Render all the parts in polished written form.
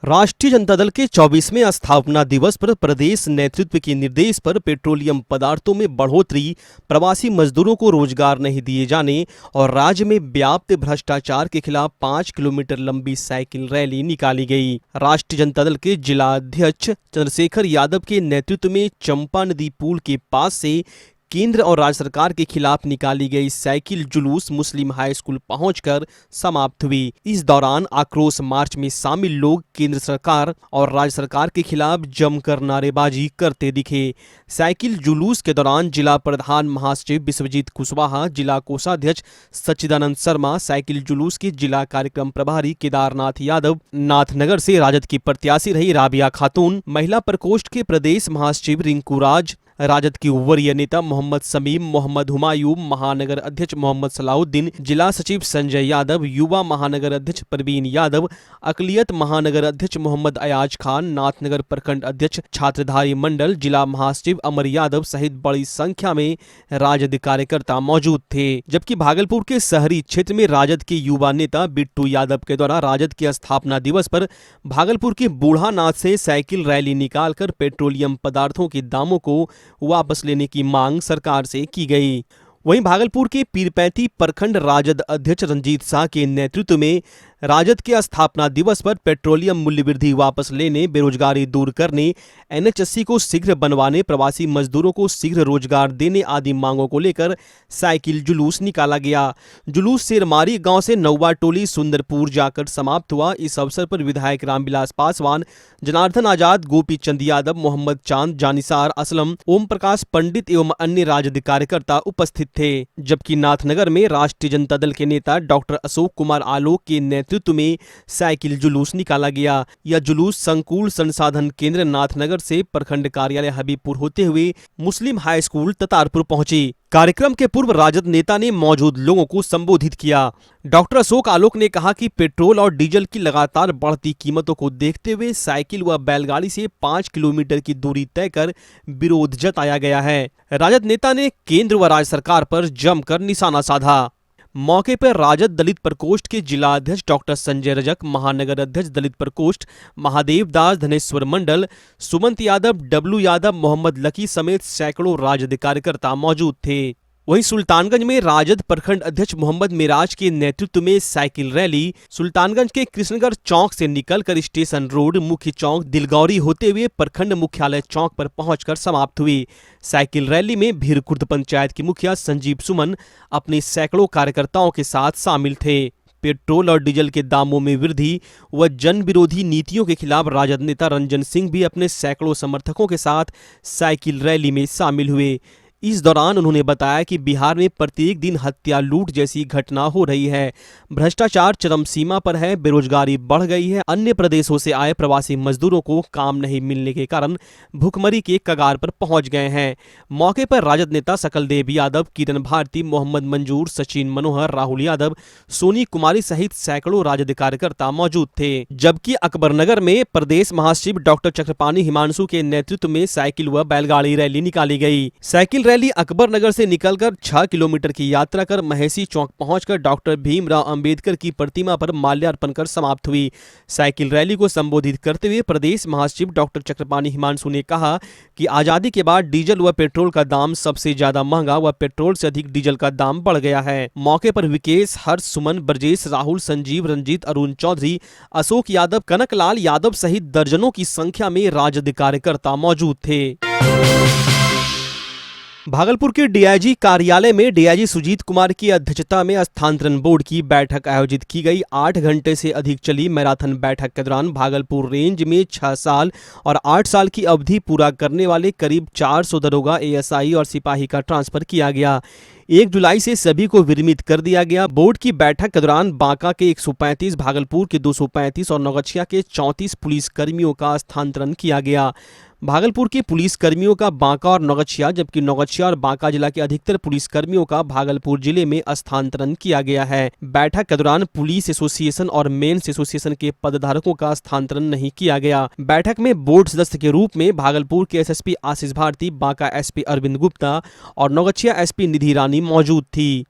राष्ट्रीय जनता दल के 24वें स्थापना दिवस पर प्रदेश नेतृत्व के निर्देश पर पेट्रोलियम पदार्थों में बढ़ोतरी, प्रवासी मजदूरों को रोजगार नहीं दिए जाने और राज्य में व्याप्त भ्रष्टाचार के खिलाफ 5 किलोमीटर लंबी साइकिल रैली निकाली गई। राष्ट्रीय जनता दल के जिला अध्यक्ष चंद्रशेखर यादव के नेतृत्व में चंपा नदी पुल के पास से केंद्र और राज्य सरकार के खिलाफ निकाली गई साइकिल जुलूस मुस्लिम हाई स्कूल पहुंचकर समाप्त हुई। इस दौरान आक्रोश मार्च में शामिल लोग केंद्र सरकार और राज्य सरकार के खिलाफ जमकर नारेबाजी करते दिखे। साइकिल जुलूस के दौरान जिला प्रधान महासचिव विश्वजीत कुशवाहा, जिला कोषाध्यक्ष सच्चिदानंद शर्मा, साइकिल जुलूस के जिला कार्यक्रम प्रभारी केदारनाथ यादव, नाथनगर से राजद की प्रत्याशी रही राबिया खातून, महिला प्रकोष्ठ के प्रदेश महासचिव रिंकू राज, राजद की वरीय नेता मोहम्मद समीम, मोहम्मद हुमायूं, महानगर अध्यक्ष मोहम्मद सलाउद्दीन, जिला सचिव संजय यादव, युवा महानगर अध्यक्ष प्रवीण यादव, अकलियत महानगर अध्यक्ष मोहम्मद अयाज खान, नाथनगर प्रखंड अध्यक्ष छात्रधारी मंडल, जिला महासचिव अमर यादव सहित बड़ी संख्या में राजद कार्यकर्ता मौजूद थे। जबकि भागलपुर के शहरी क्षेत्र में राजद के युवा नेता बिट्टू यादव के द्वारा राजद के स्थापना दिवस पर भागलपुर के बूढ़ानाथ से साइकिल रैली निकालकर पेट्रोलियम पदार्थों के दामों को वापस लेने की मांग सरकार से की गई। वहीं भागलपुर के पीरपैंती प्रखंड राजद अध्यक्ष रंजीत शाह के नेतृत्व में राजद के स्थापना दिवस पर पेट्रोलियम मूल्य वृद्धि वापस लेने, बेरोजगारी दूर करने, एनएचएससी को शीघ्र बनवाने, प्रवासी मजदूरों को शीघ्र रोजगार देने आदि मांगों को लेकर साइकिल जुलूस निकाला गया। जुलूस शेरमारी गांव से नौवा टोली सुंदरपुर जाकर समाप्त हुआ। इस अवसर पर विधायक रामविलास पासवान, जनार्दन आजाद, गोपी चंद यादव, मोहम्मद चांद, जानिसार असलम, ओम प्रकाश पंडित एवं अन्य राजद कार्यकर्ता उपस्थित थे। जबकि नाथनगर में राष्ट्रीय जनता दल के नेता डॉक्टर अशोक कुमार आलोक के नेतृत्व में साइकिल जुलूस निकाला गया। यह जुलूस संकुल संसाधन केंद्र नाथनगर से प्रखंड कार्यालय हबीबपुर होते हुए मुस्लिम हाई स्कूल ततारपुर पहुंची। कार्यक्रम के पूर्व राजद नेता ने मौजूद लोगों को संबोधित किया। डॉक्टर अशोक आलोक ने कहा कि पेट्रोल और डीजल की लगातार बढ़ती कीमतों को देखते हुए साइकिल व बैलगाड़ी से 5 किलोमीटर की दूरी तय कर विरोध जताया गया है। राजद नेता ने केंद्र व राज्य सरकार पर जमकर निशाना साधा। मौके पर राजद दलित प्रकोष्ठ के जिला अध्यक्ष डॉक्टर संजय रजक, महानगर अध्यक्ष दलित प्रकोष्ठ महादेव दास, धनेश्वर मंडल, सुमंत यादव, डब्लू यादव, मोहम्मद लकी समेत सैकड़ों राजद कार्यकर्ता मौजूद थे। वहीं सुल्तानगंज में राजद प्रखंड अध्यक्ष मोहम्मद मिराज के नेतृत्व में साइकिल रैली सुल्तानगंज के कृष्णगढ़ चौक से निकलकर स्टेशन रोड, मुख्य चौक, दिलगौरी होते हुए प्रखंड मुख्यालय चौक पर पहुंचकर समाप्त हुई। साइकिल रैली में भीरखुर्द पंचायत के मुखिया संजीव सुमन अपने सैकड़ों कार्यकर्ताओं के साथ शामिल थे। पेट्रोल और डीजल के दामों में वृद्धि व जन विरोधी नीतियों के खिलाफ राजद नेता रंजन सिंह भी अपने सैकड़ों समर्थकों के साथ साइकिल रैली में शामिल हुए। इस दौरान उन्होंने बताया कि बिहार में प्रत्येक दिन हत्या, लूट जैसी घटना हो रही है, भ्रष्टाचार चरम सीमा पर है, बेरोजगारी बढ़ गई है, अन्य प्रदेशों से आए प्रवासी मजदूरों को काम नहीं मिलने के कारण भुखमरी के कगार पर पहुंच गए हैं। मौके पर राजद नेता सकलदेव यादव, किरण भारती, मोहम्मद मंजूर, सचिन मनोहर, राहुल यादव, सोनी कुमारी सहित सैकड़ों राजद कार्यकर्ता मौजूद थे। जबकि अकबरनगर में प्रदेश महासचिव डॉक्टर चक्रपाणी हिमांशु के नेतृत्व में साइकिल व बैलगाड़ी रैली निकाली गई। साइकिल रैली अकबरनगर से निकलकर 6 किलोमीटर की यात्रा कर महेशी चौक पहुंचकर डॉक्टर भीमराव अंबेडकर की प्रतिमा पर माल्यार्पण कर समाप्त हुई। साइकिल रैली को संबोधित करते हुए प्रदेश महासचिव डॉक्टर चक्रपाणी हिमांशु ने कहा कि आजादी के बाद डीजल व पेट्रोल का दाम सबसे ज्यादा महंगा व पेट्रोल से अधिक डीजल का दाम बढ़ गया है। मौके पर विकेश, हर्ष, सुमन, ब्रजेश, राहुल, संजीव, रंजीत, अरुण चौधरी, अशोक यादव, कनकलाल यादव सहित दर्जनों की संख्या में राजद कार्यकर्ता मौजूद थे। भागलपुर के डीआईजी कार्यालय में डीआईजी सुजीत कुमार की अध्यक्षता में स्थानांतरण बोर्ड की बैठक आयोजित की गई। 8 घंटे से अधिक चली मैराथन बैठक के दौरान भागलपुर रेंज में 6 साल और 8 साल की अवधि पूरा करने वाले करीब 400 दरोगा, एएसआई और सिपाही का ट्रांसफर किया गया। 1 जुलाई से सभी को विरमित कर दिया गया। बोर्ड की बैठक के दौरान बांका के 135, भागलपुर के 235 और नौगछिया के 34 पुलिस कर्मियों का स्थानांतरण किया गया। भागलपुर के पुलिस कर्मियों का बांका और नौगछिया, जबकि नौगछिया और बांका जिला के अधिकतर पुलिस कर्मियों का भागलपुर जिले में स्थानांतरण किया गया है। बैठक के दौरान पुलिस एसोसिएशन और मेंस एसोसिएशन के पदधारकों का स्थानांतरण नहीं किया गया। बैठक में बोर्ड सदस्य के रूप में भागलपुर के एसएसपी आशीष भारती, बांका एसपी अरविंद गुप्ता और नौगछिया एसपी निधि रानी मौजूद थी।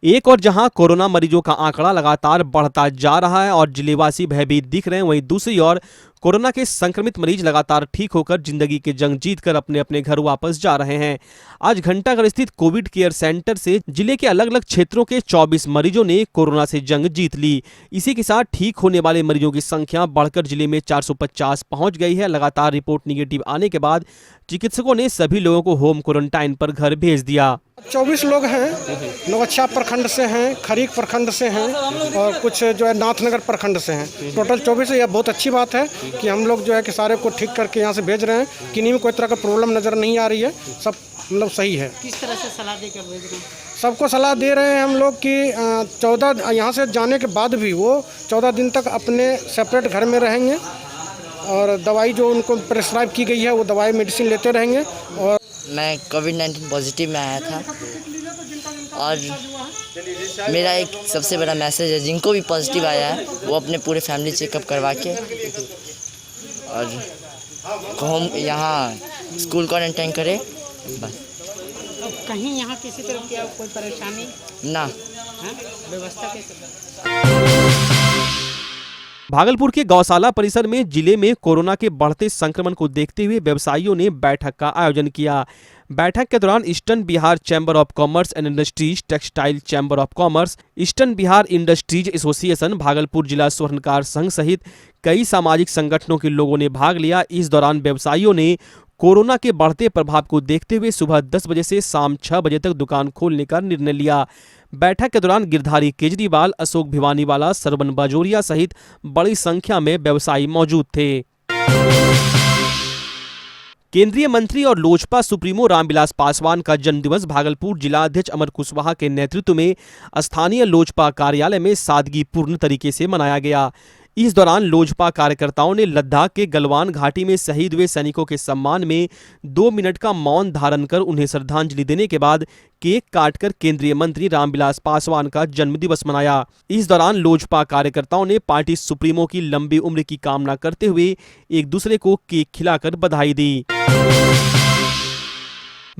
एक और जहां कोरोना मरीजों का आंकड़ा लगातार बढ़ता जा रहा है और जिलेवासी भयभीत दिख रहे हैं, वहीं दूसरी ओर कोरोना के संक्रमित मरीज लगातार ठीक होकर जिंदगी की जंग जीतकर अपने अपने घर वापस जा रहे हैं। आज घंटाघर स्थित कोविड केयर सेंटर से जिले के अलग अलग क्षेत्रों के 24 मरीजों ने कोरोना से जंग जीत ली। इसी के साथ ठीक होने वाले मरीजों की संख्या बढ़कर जिले में 450 पहुंच गई है। लगातार रिपोर्ट निगेटिव आने के बाद चिकित्सकों ने सभी लोगों को होम क्वारंटाइन पर घर भेज दिया। 24 लोग हैं, नवच्छा प्रखंड से हैं, खरीक प्रखंड से हैं और कुछ जो है नाथनगर प्रखंड से हैं। टोटल 24 है। यह बहुत अच्छी बात है कि हम लोग जो है कि सारे को ठीक करके यहाँ से भेज रहे हैं। किन्हीं में कोई तरह का प्रॉब्लम नज़र नहीं आ रही है, सब मतलब सही है। किस तरह से सलाह देकर भेज रहे हैं? सबको सलाह दे रहे हैं हम लोग कि 14 यहाँ से जाने के बाद भी वो 14 दिन तक अपने सेपरेट घर में रहेंगे और दवाई जो उनको प्रेस्क्राइब की गई है वो दवाई मेडिसिन लेते रहेंगे। और मैं कोविड-19 पॉजिटिव में आया था और मेरा एक सबसे बड़ा मैसेज है, जिनको भी पॉजिटिव आया है वो अपने पूरे फैमिली चेकअप करवा के और होम यहाँ स्कूल क्वारंटाइन करे बस। कहीं यहाँ किसी तरह की कोई परेशानी ना है? व्यवस्था कैसे? भागलपुर के गौशाला परिसर में जिले में कोरोना के बढ़ते संक्रमण को देखते हुए व्यवसायियों ने बैठक का आयोजन किया। बैठक के दौरान eastern Bihar chamber of commerce and industries, textile chamber of commerce, eastern Bihar industries association, Bhagalpur जिला स्वर्णकार संघ सहित कई सामाजिक संगठनों के लोगों ने भाग लिया। इस दौरान व्यवसायियों ने कोरोना के बढ़ते प्रभाव को देखते हुए सुबह 10 बजे से शाम 6 बजे तक दुकान खोलने का निर्णय लिया। बैठक के दौरान गिरधारी केजरीवाल, अशोक भिवानीवाला, सरवन बाजोरिया सहित बड़ी संख्या में व्यवसायी मौजूद थे। केंद्रीय मंत्री और लोजपा सुप्रीमो रामविलास पासवान का जन्मदिवस भागलपुर जिला अध्यक्ष अमर कुशवाहा के नेतृत्व में स्थानीय लोजपा कार्यालय में सादगीपूर्ण तरीके से मनाया गया। इस दौरान लोजपा कार्यकर्ताओं ने लद्दाख के गलवान घाटी में शहीद हुए सैनिकों के सम्मान में 2 मिनट का मौन धारण कर उन्हें श्रद्धांजलि देने के बाद केक काटकर केंद्रीय मंत्री रामविलास पासवान का जन्मदिवस मनाया। इस दौरान लोजपा कार्यकर्ताओं ने पार्टी सुप्रीमो की लंबी उम्र की कामना करते हुए एक दूसरे को केक खिलाकर बधाई दी।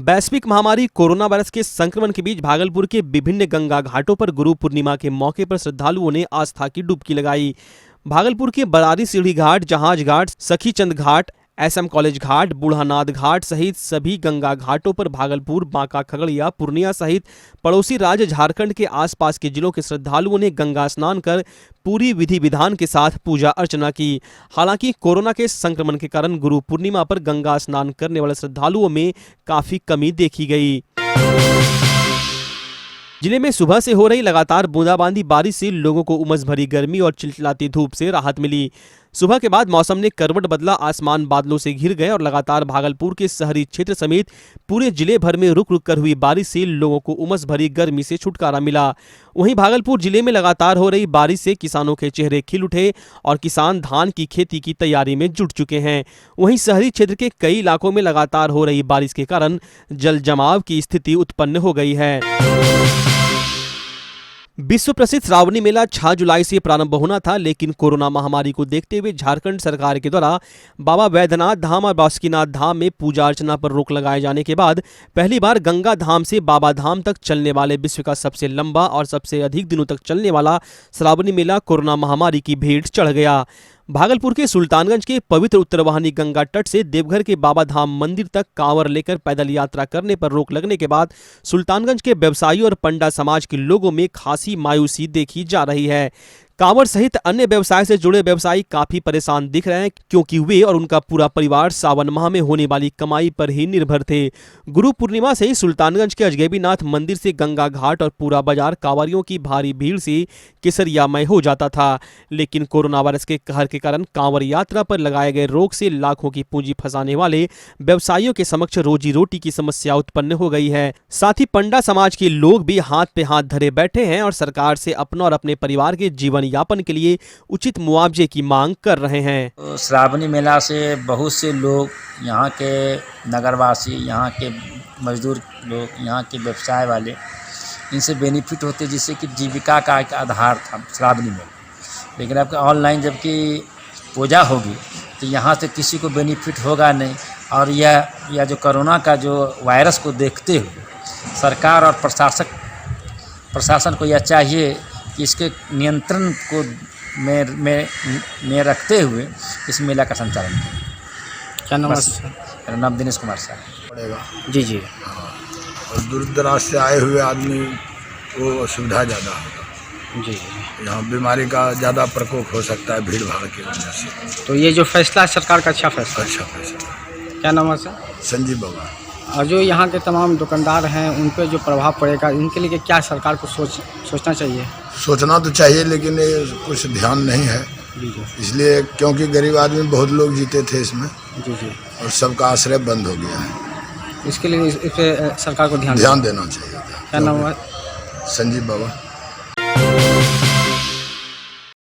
वैश्विक महामारी कोरोना वायरस के संक्रमण के बीच भागलपुर के विभिन्न गंगा घाटों पर गुरु पूर्णिमा के मौके पर श्रद्धालुओं ने आस्था की डुबकी लगाई। भागलपुर के बरारी सीढ़ी घाट, जहाज घाट, सखीचंद घाट, एसएम कॉलेज घाट, बूढ़ानाथ घाट सहित सभी गंगा घाटों पर भागलपुर, बांका, खगड़िया, पूर्णिया सहित पड़ोसी राज्य झारखंड के आसपास के जिलों के श्रद्धालुओं ने गंगा स्नान कर पूरी विधि विधान के साथ पूजा अर्चना की। हालांकि कोरोना के संक्रमण के कारण गुरु पूर्णिमा पर गंगा स्नान करने वाले श्रद्धालुओं में काफी कमी देखी गई। जिले में सुबह से हो रही लगातार बूंदाबांदी बारिश से लोगों को उमस भरी गर्मी और चिलचिलाती धूप से राहत मिली। सुबह के बाद मौसम ने करवट बदला, आसमान बादलों से घिर गए और लगातार भागलपुर के शहरी क्षेत्र समेत पूरे जिले भर में रुक रुक कर हुई बारिश से लोगों को उमस भरी गर्मी से छुटकारा मिला। वहीं भागलपुर जिले में लगातार हो रही बारिश से किसानों के चेहरे खिल उठे और किसान धान की खेती की तैयारी में जुट चुके हैं। वहीं शहरी क्षेत्र के कई इलाकों में लगातार हो रही बारिश के कारण जल जमाव की स्थिति उत्पन्न हो गई है। विश्व प्रसिद्ध श्रावणी मेला 6 जुलाई से प्रारंभ होना था, लेकिन कोरोना महामारी को देखते हुए झारखंड सरकार के द्वारा बाबा वैद्यनाथ धाम और बासुकीनाथ धाम में पूजा अर्चना पर रोक लगाए जाने के बाद पहली बार गंगा धाम से बाबा धाम तक चलने वाले विश्व का सबसे लंबा और सबसे अधिक दिनों तक चलने वाला श्रावणी मेला कोरोना महामारी की भेंट चढ़ गया। भागलपुर के सुल्तानगंज के पवित्र उत्तरवाहिनी गंगा तट से देवघर के बाबा धाम मंदिर तक कांवर लेकर पैदल यात्रा करने पर रोक लगने के बाद सुल्तानगंज के व्यवसायियों और पंडा समाज के लोगों में खासी मायूसी देखी जा रही है। कांवर सहित अन्य व्यवसाय से जुड़े व्यवसायी काफी परेशान दिख रहे हैं, क्योंकि वे और उनका पूरा परिवार सावन माह में होने वाली कमाई पर ही निर्भर थे। गुरु पूर्णिमा से ही सुल्तानगंज के अजगैबीनाथ मंदिर से गंगा घाट और पूरा बाजार कांवरियों की भारी भीड़ से केसरियामय हो जाता था, लेकिन कोरोना वायरस के कहर के कारण कांवर यात्रा पर लगाए गए रोक से लाखों की पूंजी फंसाने वाले व्यवसायियों के समक्ष रोजी रोटी की समस्या उत्पन्न हो गई है। साथ ही पंडा समाज के लोग भी हाथ पे हाथ धरे बैठे हैं और सरकार से अपना और अपने परिवार के जीवन यापन के लिए उचित मुआवजे की मांग कर रहे हैं। तो श्रावणी मेला से बहुत से लोग, यहाँ के नगरवासी, यहाँ के मजदूर लोग, यहाँ के व्यवसाय वाले, इनसे बेनिफिट होते, जिससे कि जीविका का एक आधार था श्रावणी मेला। लेकिन आपका ऑनलाइन जबकि पूजा होगी तो यहाँ से किसी को बेनिफिट होगा नहीं। और यह जो कोरोना का जो वायरस को देखते हुए सरकार और प्रशासक प्रशासन को यह चाहिए कि इसके नियंत्रण को में रखते हुए इस मेला का संचालन करें। क्या नाम है? बस। मेरा नाम दिनेश कुमार साहब। पड़ेगा जी जी। और दूर दराज से आए हुए आदमी को सुविधा ज़्यादा होगा। जी। यहाँ बीमारी का ज़्यादा प्रकोप हो सकता है भीड़ भाड़ की वजह से। तो ये जो फैसला है सरकार का अच्छा फैसला है। अच्छा फैसला। क्या नाम है सर? संजीव बाबा। और जो यहाँ के तमाम दुकानदार हैं उन पे जो प्रभाव पड़ेगा इनके लिए क्या सरकार को सोचना चाहिए? सोचना तो चाहिए लेकिन ये कुछ ध्यान नहीं है, जी जी। इसलिए क्योंकि गरीब आदमी बहुत लोग जीते थे इसमें जी जी। और सबका आश्रय बंद हो गया है। इसके लिए इस पे सरकार को ध्यान देना चाहिए। क्या नाम है? संजीव बाबा।